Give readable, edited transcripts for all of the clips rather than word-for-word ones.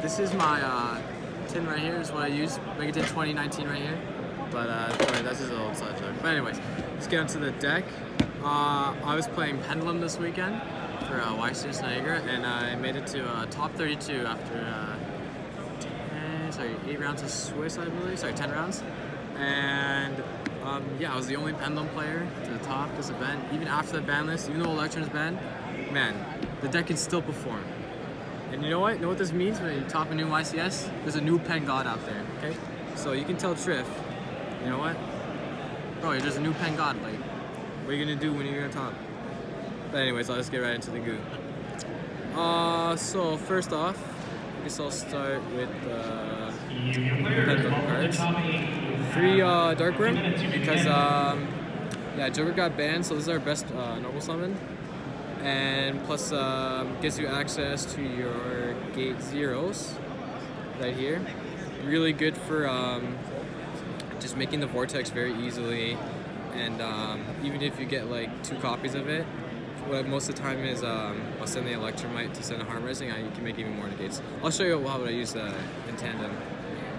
this is my tin right here. Is what I use. Mega Tin 2019 right here. But sorry, that's just a little side joke. But anyways, let's get onto the deck. I was playing Pendulum this weekend for YCS Niagara, and I made it to top 32 after 8 rounds of Swiss, I believe. Sorry, 10 rounds. And yeah, I was the only Pendulum player to the top this event. Even after the ban list, even though Electron is banned, man, the deck can still perform. And you know what? You know what this means when you top a new YCS? There's a new pen god out there, okay? So you can tell Triff, you know what? Bro, you're just a new pen god. Like, what are you gonna do when you're gonna top? But anyways, let's get right into the goo. So first off, I guess I'll start with Pendulum cards. 3 Darkworm, because yeah, Joker got banned, so this is our best normal summon. And plus gives you access to your gate zeros right here. Really good for just making the vortex very easily, and even if you get like 2 copies of it, what most of the time is I'll send the Electromite to send a Harm Rising, and you can make even more negates. I'll show you how I use in tandem.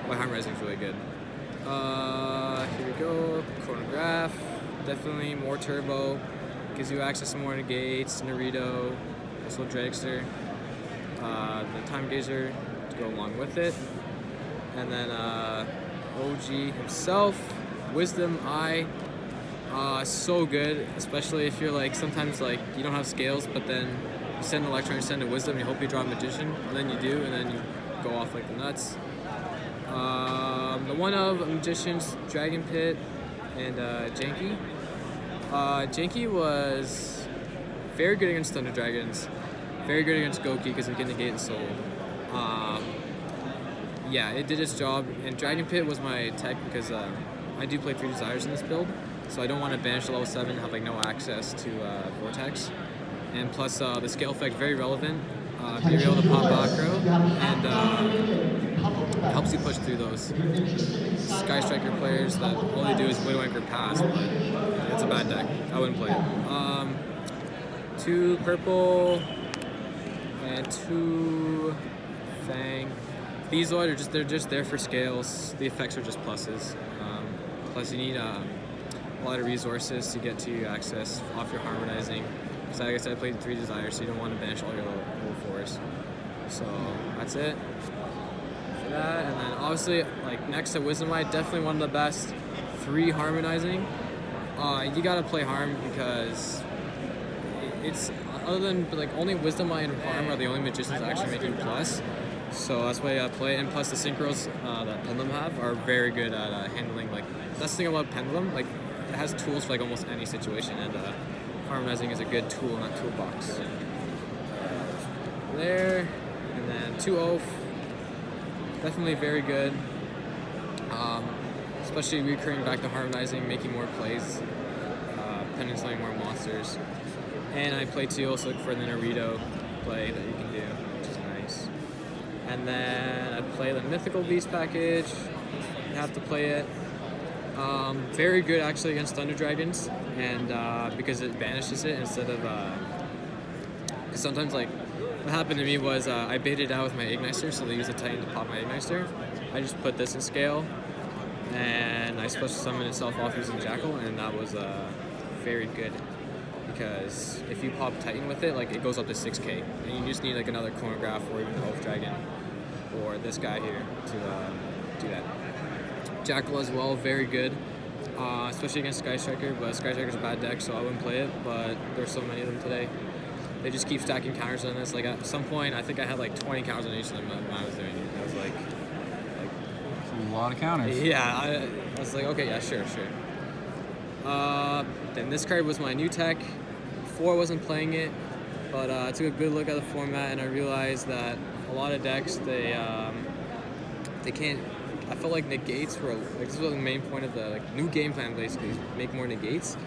Why Harm Rising is really good. Here we go, Chronograph, definitely more turbo, gives you access to more negates, Naruto, also Dragster, the Time Gazer to go along with it, and then OG himself, Wisdom Eye, so good, especially if you're like, sometimes like you don't have scales, but then you send an Electron, you send a Wisdom, you hope you draw a Magician, and then you do, and then you go off like the nuts. The one of Magicians, Dragon Pit, and Janky. Janky was very good against Thunder Dragons, very good against Goki because it can negate and soul. Yeah, it did its job, and Dragon Pit was my tech because I do play 3 Desires in this build, so I don't want to banish the level 7 and have like no access to Vortex. And plus the scale effect, very relevant. You're able to pop Acro, and helps you push through those Sky Striker players that all they do is Widow Anchor pass, but it's a bad deck. I wouldn't play it. 2 purple and 2 Fang. These are they're just there for scales. The effects are just pluses. Plus you need a lot of resources to get to access off your harmonizing. So like I said, I played 3 Desires, so you don't want to banish all your level 4s. So that's it for that. And then obviously, like next to Wisdom Eye, definitely one of the best 3 harmonizing. You gotta play Harm because it's other than like only Wisdom Eye and Harm are the only magicians actually making plus. So that's why you gotta play it. And plus the synchros that Pendulum have are very good at handling. Like that's the thing about Pendulum. Like it has tools for like almost any situation, and harmonizing is a good tool in that toolbox. There, and then 2 Oath, definitely very good. Especially recurring back to harmonizing, making more plays, penetrating more monsters. And I play 2 also for the Naruto play that you can do, which is nice. And then I play the Mythical Beast package. You have to play it. Very good actually against Thunder Dragons, and because it banishes it instead of because sometimes like what happened to me was I baited out with my Igniter, so they use a Titan to pop my Igniter. I just put this in scale, and I supposed to summon itself off using Jackal, and that was very good because if you pop Titan with it, like it goes up to 6k, and you just need like another Chronograph or even Oath Dragon or this guy here to do that. Jackal as well, very good, especially against Sky Striker, but Sky Striker's a bad deck, so I wouldn't play it, but there's so many of them today. They just keep stacking counters on this. Like at some point, I think I had like 20 counters on each of them when I was doing it. I was like a lot of counters. Yeah, I was like, okay, yeah, sure. Then this card was my new tech. Before I wasn't playing it, but I took a good look at the format, and I realized that a lot of decks, they can't. I felt like negates were like this was the main point of the like, new game plan, basically, make more negates.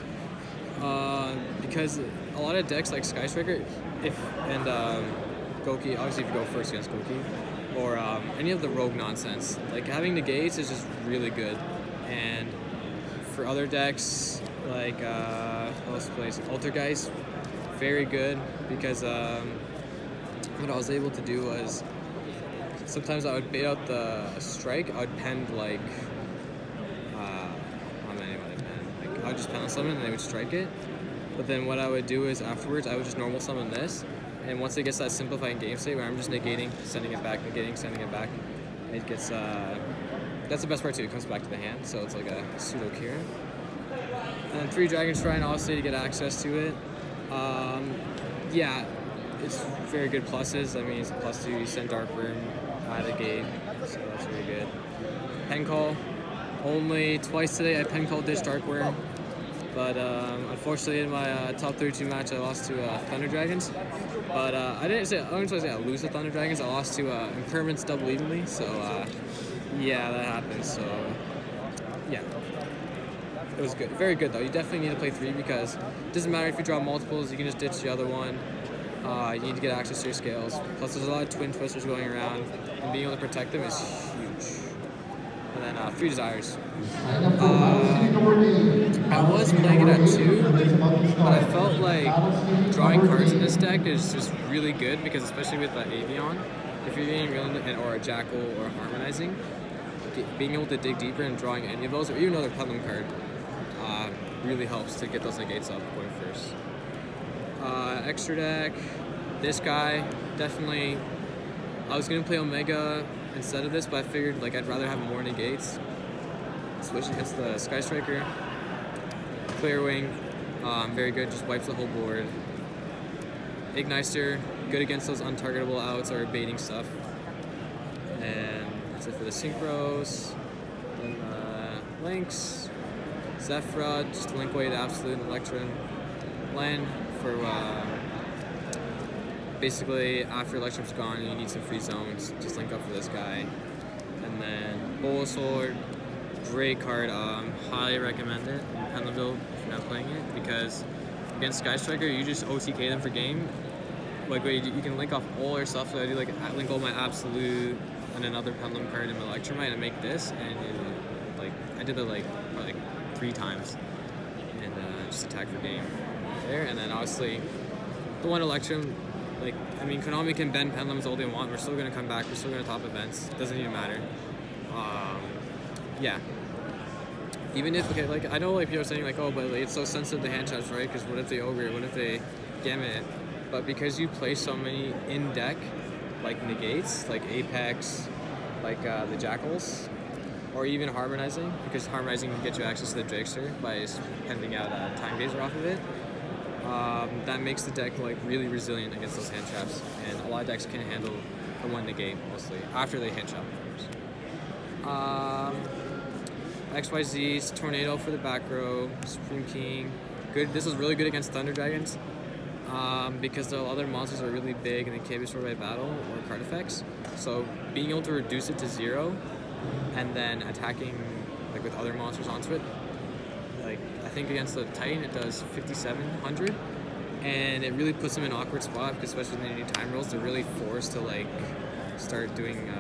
Because a lot of decks like Sky Striker, and Goki, obviously if you go first against Goki, or any of the rogue nonsense, like having negates is just really good. And for other decks like what else plays Altergeist, very good because what I was able to do was sometimes I would bait out the strike. I would pen like, how many would I pen? Like I would just pen on summon and they would strike it. But then what I would do is afterwards I would just normal summon this, and once it gets that simplifying game state where I'm just negating, sending it back, negating, sending it back, it gets that's the best part too. It comes back to the hand, so it's like a pseudo Kieran. And then 3 Dragon Shrine, obviously, to get access to it. Yeah, it's very good pluses. I mean, it's a +2. You send Dark Room out of the gate, so that's really good. Pen call. Only twice today I pen called Ditch Dark Worm, but unfortunately in my top 32 match I lost to Thunder Dragons. But I wouldn't say I lose to Thunder Dragons. I lost to Impermanence double evenly, so yeah, that happened. So yeah. It was good. Very good, though. You definitely need to play 3 because it doesn't matter if you draw multiples, you can just ditch the other one. You need to get access to your scales. Plus, there's a lot of twin twisters going around, and being able to protect them is huge. And then 3 Desires. I was playing it at 2, but I felt like drawing cards in this deck is just really good because, especially with Avion, if you're getting or a Jackal or Harmonizing, being able to dig deeper and drawing any of those, or even another Pendulum card, really helps to get those negates up going first. Extra deck, this guy, definitely, I was going to play Omega instead of this, but I figured like I'd rather have more negates. Switch against the Sky Striker. Clear Wing, very good, just wipes the whole board. Igniter, good against those untargetable outs or baiting stuff. And that's it for the Synchros. Then Lynx. Zephyra, just to link away the Absolute and Electron. Land for basically after Electron's gone, you need some free zones. Just link up for this guy. And then Bulbasaur, great card. Highly recommend it in Pendulum build if you're not playing it, because against Sky Striker, you just OTK them for game. Like you can link off all your stuff. So I do like link all my Absolute and another Pendulum card in my Electromite and make this, and like I did it like 3 times, and just attack for game there. And then obviously the one Electrum, like I mean Konami can bend Pendulums all they want, we're still gonna come back, we're still gonna top events, it doesn't even matter. Yeah, even if, okay, like I know like people are saying like, oh, but like, it's so sensitive to hand traps, right? Because what if they ogre, what if they gamut it? But because you play so many in deck like negates, like Apex, like the Jackals, or even Harmonizing, because Harmonizing can get you access to the Drakester by pending out a Time Gazer off of it. That makes the deck like really resilient against those hand traps, and a lot of decks can handle the one negate mostly after they hand trap, of course. XYZ's Tornado for the back row, Supreme King, good. This was really good against Thunder Dragons because the other monsters are really big and they can't be destroyed by battle or card effects. So being able to reduce it to 0 and then attacking like with other monsters onto it, like I think against the Titan it does 5700, and it really puts them in an awkward spot because especially when they need time rolls, they're really forced to like start doing.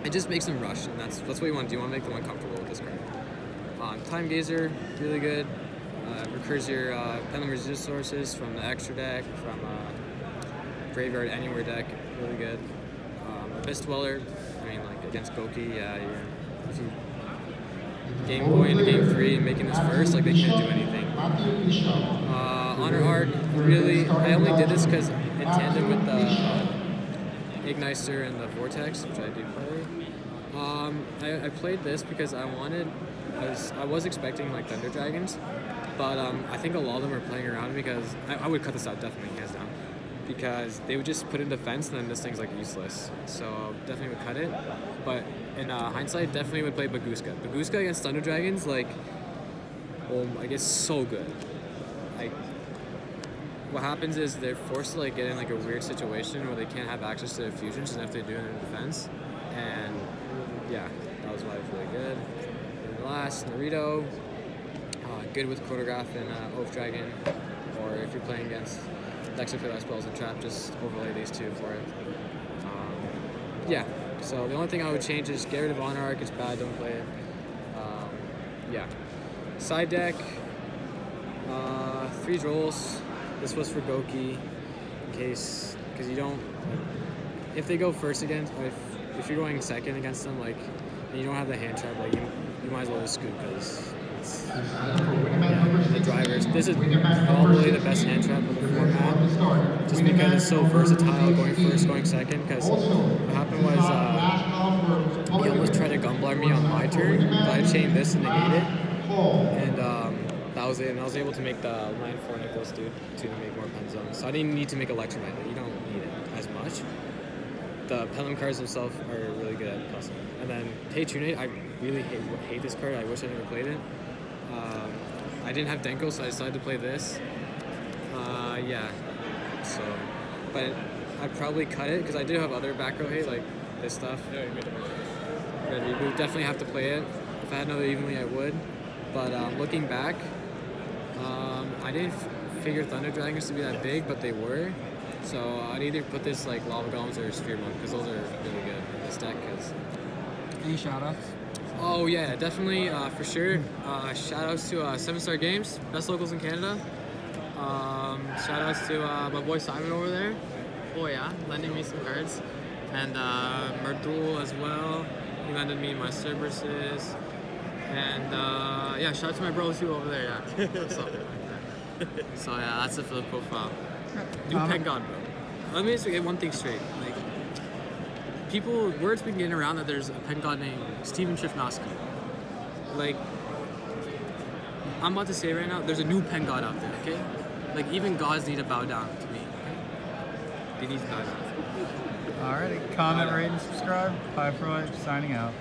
It just makes them rush, and that's what you want to do. You want to make them uncomfortable with this card. Time Gazer, really good. Recurs your Pendulum resources from the extra deck, from Graveyard Anywhere deck, really good. Abyss Dweller, I mean like against Goki, yeah, if you game going into game 3 and making this first, like they can't do anything. Honor Arc, really, I only did this because in tandem with the Igniter and the Vortex, which I do play. I played this because I was expecting like Thunder Dragons, but I think a lot of them are playing around because I would cut this out definitely, hands down, because they would just put in defense and then this thing's like useless. So definitely would cut it. But in hindsight, definitely would play Baguska. Baguska against Thunder Dragons, like, like it's so good. Like, what happens is they're forced to like get in like a weird situation where they can't have access to their fusions and if they do it in defense. And yeah, that was why it was really good. And last, Naruto, good with Chronograph and Oath Dragon, or if you're playing against decks that play less spells and trap, just overlay these 2 for it. Yeah, so the only thing I would change is get rid of Honor Arc, it's bad, don't play it. Yeah. Side deck, 3 Drolls. This was for Goki, in case, because you don't, if they go first against, if you're going second against them, like, and you don't have the hand trap, like, you might as well just scoop because the drivers. This is probably the best hand trap of the format, just because it's so versatile, going first, going second. Because what happened was he almost tried to gun-bar me on my turn, but I chained this and negated it, and that was it. And I was able to make the line 4 Nicholas dude to make more pen zones. So I didn't need to make electromagnet. You don't need it as much. The Pendulum cards themselves are really good at plus. And then Tune, I really hate this card. I wish I never played it. I didn't have Denko, so I decided to play this. Yeah. So, but I'd probably cut it because I do have other back row hate, like this stuff. Yeah, you made it. Red Reboot. Definitely have to play it. If I had another evenly, I would. But looking back, I didn't figure Thunder Dragons to be that big, but they were. So I'd either put this like Lava Golems or Sphere Monk because those are really good in this deck. Any shoutouts? Oh yeah, definitely for sure. Shoutouts to 7-Star Games, best locals in Canada. Shoutouts to my boy Simon over there. Oh yeah, lending me some cards, and Merdul as well. He lended me my Cerberuses, and yeah, shout out to my bro too over there. Yeah, what's up? So yeah, that's it for the profile. New Pen God, bro. Let me just get one thing straight. Like, words been getting around that there's a Pen God named Steven Shifnoski. Like, I'm about to say right now, there's a new Pen God out there, okay? Like, even gods need to bow down to me, okay? They need to bow down. Alrighty, comment, rate, and subscribe. Bye for life, signing out.